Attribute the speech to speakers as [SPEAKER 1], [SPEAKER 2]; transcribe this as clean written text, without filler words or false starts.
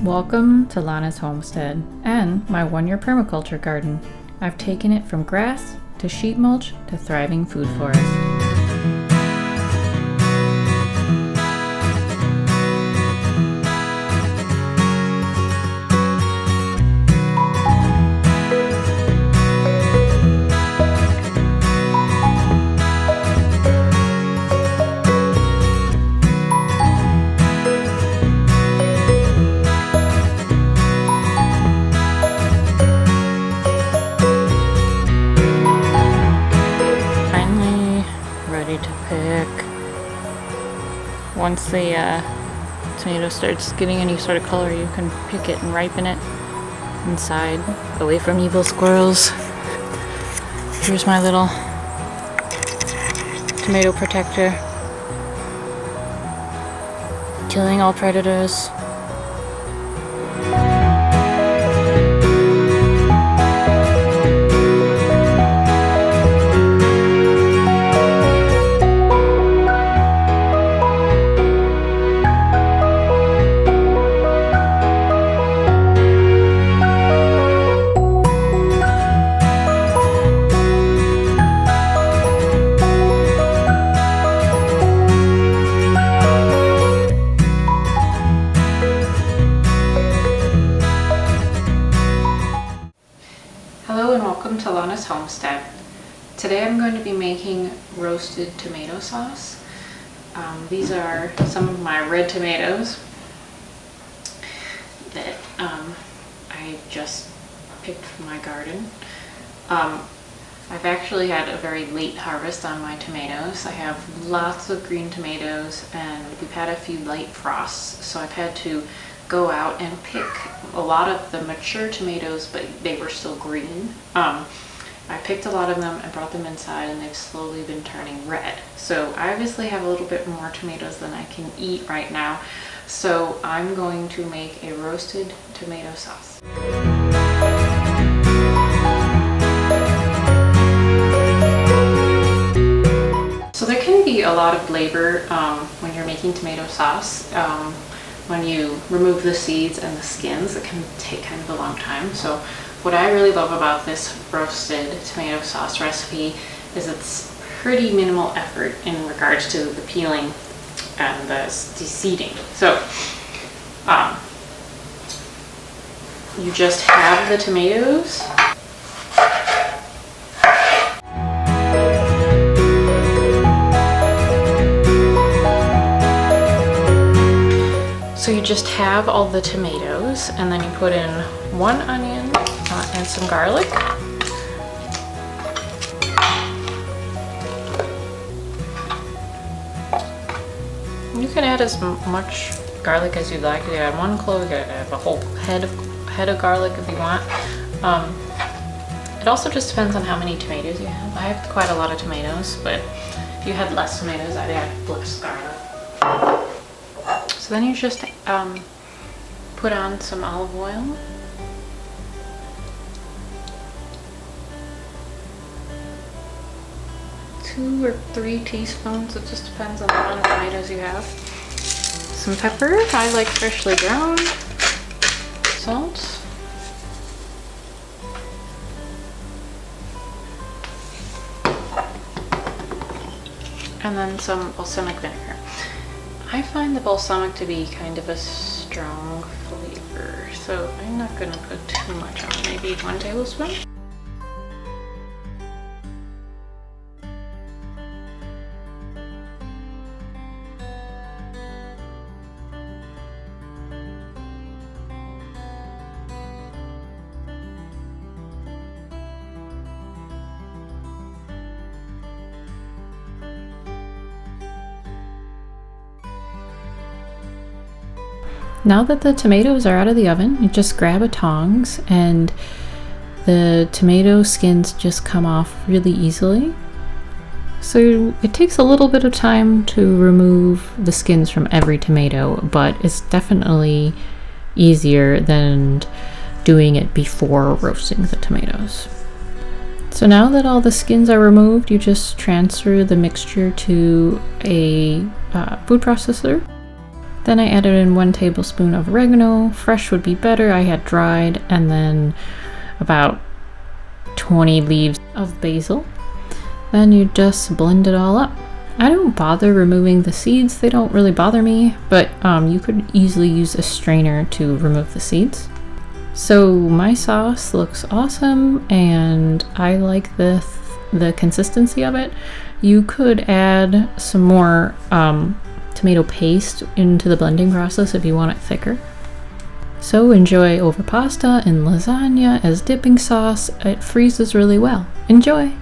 [SPEAKER 1] Welcome to Lana's Homestead and my one-year permaculture garden. I've taken it from grass to sheet mulch to thriving food forest. Once the tomato starts getting any sort of color, you can pick it and ripen it inside, away from evil squirrels. Here's my little tomato protector, killing all predators. Hello and welcome to Lana's Homestead. Today I'm going to be making roasted tomato sauce. These are some of my red tomatoes that I just picked from my garden. I've actually had a very late harvest on my tomatoes. I have lots of green tomatoes and we've had a few light frosts, so I've had to go out and pick a lot of the mature tomatoes, but they were still green. I picked a lot of them and brought them inside, and they've slowly been turning red. So I obviously have a little bit more tomatoes than I can eat right now. So I'm going to make a roasted tomato sauce. So there can be a lot of labor when you're making tomato sauce. When you remove the seeds and the skins, it can take kind of a long time. So what I really love about this roasted tomato sauce recipe is it's pretty minimal effort in regards to the peeling and the seeding. So you just have the tomatoes. So you just have all the tomatoes, and then you put in one onion and some garlic. You can add as much garlic as you'd like. You can add one clove, you can add a whole head of garlic if you want. It also just depends on how many tomatoes you have. I have quite a lot of tomatoes, but if you had less tomatoes, I'd add less garlic. So then you just put on some olive oil. Two or 3 teaspoons, it just depends on the amount of tomatoes you have. Some pepper, I like freshly ground. Salt. And then some balsamic vinegar. I find the balsamic to be kind of a strong flavor, so I'm not going to put too much on, maybe 1 tablespoon. Now that the tomatoes are out of the oven, you just grab a tongs and the tomato skins just come off really easily. So it takes a little bit of time to remove the skins from every tomato, but it's definitely easier than doing it before roasting the tomatoes. So now that all the skins are removed, you just transfer the mixture to a food processor. Then I added in 1 tablespoon of oregano. Fresh would be better, I had dried, and then about 20 leaves of basil. Then you just blend it all up. I don't bother removing the seeds, they don't really bother me, but you could easily use a strainer to remove the seeds. So my sauce looks awesome and I like the consistency of it. You could add some more tomato paste into the blending process if you want it thicker. So enjoy over pasta and lasagna as dipping sauce. It freezes really well. Enjoy!